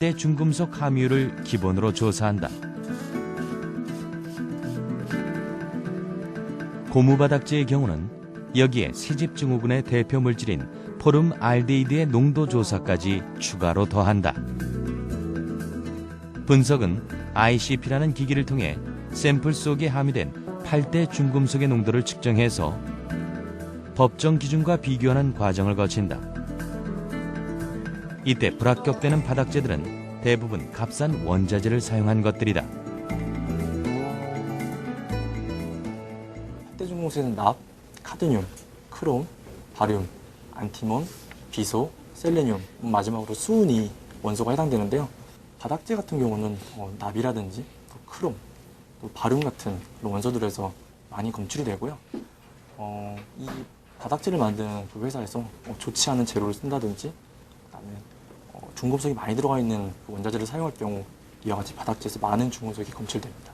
8대 중금속 함유를 기본으로 조사한다. 고무바닥재의 경우는 여기에 새집 증후군의 대표 물질인 포름알데히드의 농도 조사까지 추가로 더한다. 분석은 ICP라는 기기를 통해 샘플 속에 함유된 8대 중금속의 농도를 측정해서 법정 기준과 비교하는 과정을 거친다. 이때 불합격되는 바닥재들은 대부분 값싼 원자재를 사용한 것들이다. 8대 중금속에는 납, 카드뮴, 크롬, 바륨, 안티몬, 비소, 셀레늄, 마지막으로 수은이 원소가 해당되는데요. 바닥재 같은 경우는 납이라든지 또 크롬, 또 바륨 같은 원소들에서 많이 검출이 되고요. 이 바닥재를 만드는 그 회사에서 좋지 않은 재료를 쓴다든지, 그다음에 중금속이 많이 들어가 있는 그 원자재를 사용할 경우 이와 같이 바닥재에서 많은 중금속이 검출됩니다.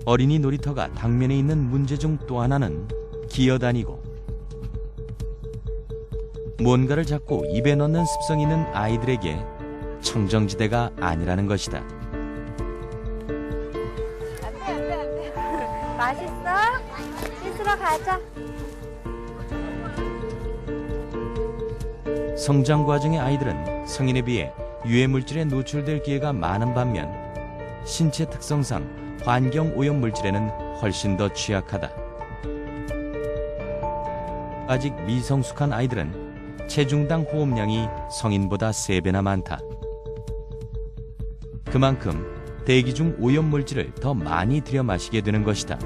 어린이 놀이터가 당면에 있는 문제 중 또 하나는 기어다니고 뭔가를 잡고 입에 넣는 습성이 있는 아이들에게 청정지대가 아니라는 것이다. 안돼. 맛있어? 씻으러 가자. 성장 과정의 아이들은 성인에 비해 유해 물질에 노출될 기회가 많은 반면 신체 특성상 환경 오염 물질에는 훨씬 더 취약하다. 아직 미성숙한 아이들은 체중당 호흡량이 성인보다 3배나 많다. 그만큼 대기 중 오염 물질을 더 많이 들여 마시게 되는 것이다.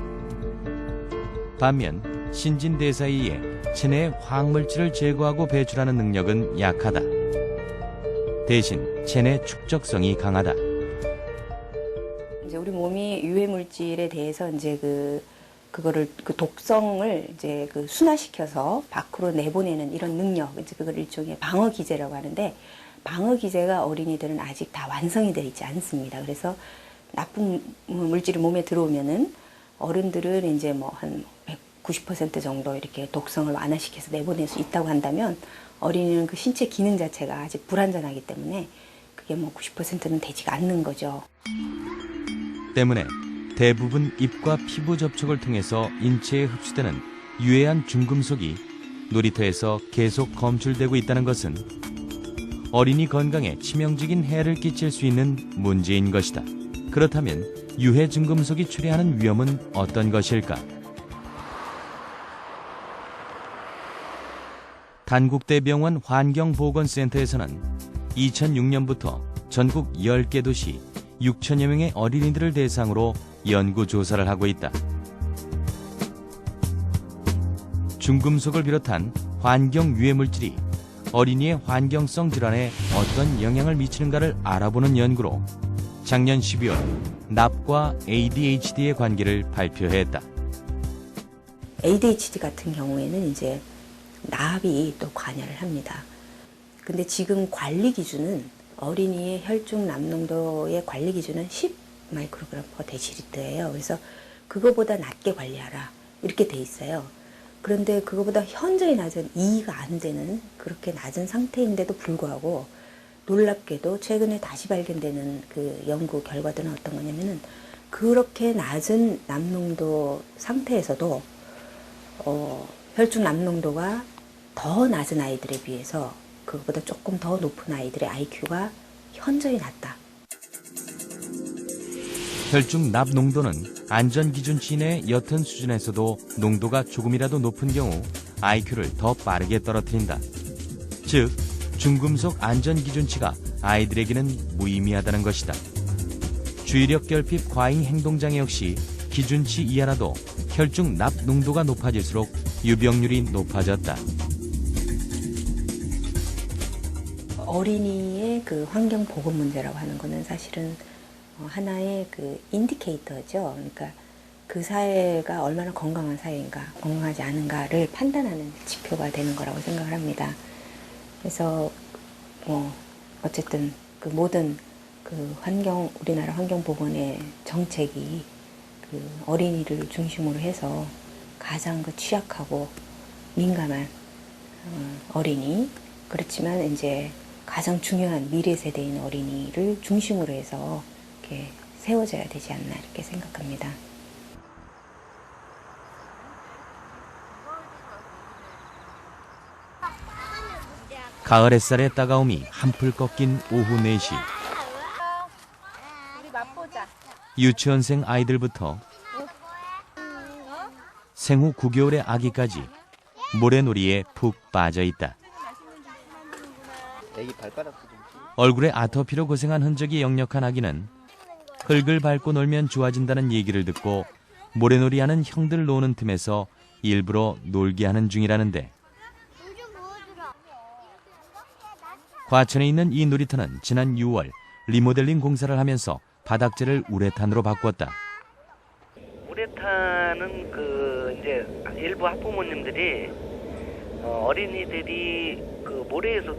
반면 신진대사에 의해 체내의 화학물질을 제거하고 배출하는 능력은 약하다. 대신 체내 축적성이 강하다. 이제 우리 몸이 유해 물질에 대해서 이제 그거를 그 독성을 이제 그 순화시켜서 밖으로 내보내는 이런 능력, 이제 그걸 일종의 방어 기제라고 하는데, 방어 기제가 어린이들은 아직 다 완성이 되어 있지 않습니다. 그래서 나쁜 물질이 몸에 들어오면은 어른들은 이제 뭐 한 90% 정도 이렇게 독성을 완화시켜서 내보낼 수 있다고 한다면, 어린이는 그 신체 기능 자체가 아직 불완전하기 때문에 그게 뭐 90%는 되지가 않는 거죠. 때문에 대부분 입과 피부 접촉을 통해서 인체에 흡수되는 유해한 중금속이 놀이터에서 계속 검출되고 있다는 것은 어린이 건강에 치명적인 해를 끼칠 수 있는 문제인 것이다. 그렇다면 유해 중금속이 출해하는 위험은 어떤 것일까? 단국대병원 환경보건센터에서는 2006년부터 전국 10개 도시 6천여 명의 어린이들을 대상으로 연구조사를 하고 있다. 중금속을 비롯한 환경 유해물질이 어린이의 환경성 질환에 어떤 영향을 미치는가를 알아보는 연구로 작년 12월 납과 ADHD의 관계를 발표했다. ADHD 같은 경우에는 이제 납이 또 관여를 합니다. 근데 지금 관리 기준은 어린이의 혈중 납농도의 관리 기준은 10 마이크로그램 퍼 데시리터예요. 그래서 그거보다 낮게 관리하라 이렇게 돼 있어요. 그런데 그거보다 현저히 낮은 2가 안 되는 그렇게 낮은 상태인데도 불구하고 놀랍게도 최근에 다시 발견되는 그 연구 결과들은 어떤 거냐면은 그렇게 낮은 납농도 상태에서도 혈중 납농도가 더 낮은 아이들에 비해서 그것보다 조금 더 높은 아이들의 IQ가 현저히 낮다. 혈중 납 농도는 안전 기준치 내의 옅은 수준에서도 농도가 조금이라도 높은 경우 IQ를 더 빠르게 떨어뜨린다. 즉, 중금속 안전 기준치가 아이들에게는 무의미하다는 것이다. 주의력 결핍 과잉 행동장애 역시 기준치 이하라도 혈중 납 농도가 높아질수록 유병률이 높아졌다. 어린이의 그 환경 보건 문제라고 하는 거는 사실은 하나의 그 인디케이터죠. 그러니까 그 사회가 얼마나 건강한 사회인가, 건강하지 않은가를 판단하는 지표가 되는 거라고 생각을 합니다. 그래서 어쨌든 그 모든 그 우리나라 환경 보건의 정책이 그 어린이를 중심으로 해서 가장 그 취약하고 민감한 어린이, 그렇지만 이제 가장 중요한 미래 세대인 어린이를 중심으로 해서 이렇게 세워져야 되지 않나 이렇게 생각합니다. 가을 햇살의 따가움이 한풀 꺾인 오후 4시. 우리 맛보자. 유치원생 아이들부터 생후 9개월의 아기까지 모래놀이에 푹 빠져 있다. 얼굴에 아토피로 고생한 흔적이 역력한 아기는 흙을 밟고 놀면 좋아진다는 얘기를 듣고 모래놀이하는 형들 노는 틈에서 일부러 놀게 하는 중이라는데, 과천에 있는 이 놀이터는 지난 6월 리모델링 공사를 하면서 바닥재를 우레탄으로 바꾸었다. 우레탄은 이제 일부 학부모님들이 어린이들이 모래에서